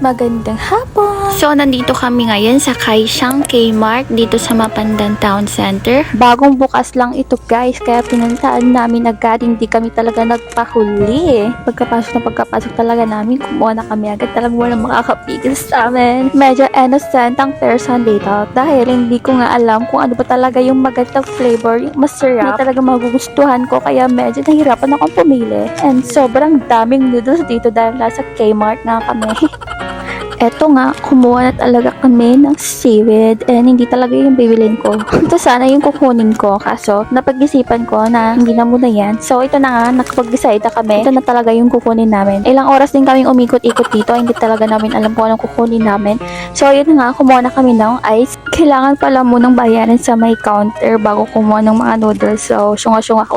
Magandang hapon! So, nandito kami ngayon sa Kaisang Kmart dito sa Mapandan Town Center. Bagong bukas lang ito guys, kaya pinuntaan namin agad, hindi kami talaga nagpahuli. Pagkapasok talaga namin, kumuha na kami agad, talagang walang makakapigil sa amin. Medyo innocent ang person dito dahil hindi ko nga alam kung ano ba talaga yung magandang flavor, yung masarap na talaga magugustuhan ko, kaya medyo nahirapan akong pumili. And sobrang daming noodles dito dahil nasa Kmart nga kami. Eto nga, kumuha na talaga kami ng seaweed and hindi talaga yung bibilin ko. Ito sana yung kukunin ko, kaso napag-isipan ko na hindi na muna yan. So ito na nga, nakapag-decide na kami. Ito na talaga yung kukunin namin. Ilang oras din kaming umikot-ikot dito, hindi talaga namin alam kung anong kukunin namin. So yun na nga, kumuha na kami ng ice. Kailangan pala munang bayaran sa may counter bago kumuha ng mga noodles. So syunga-syunga ako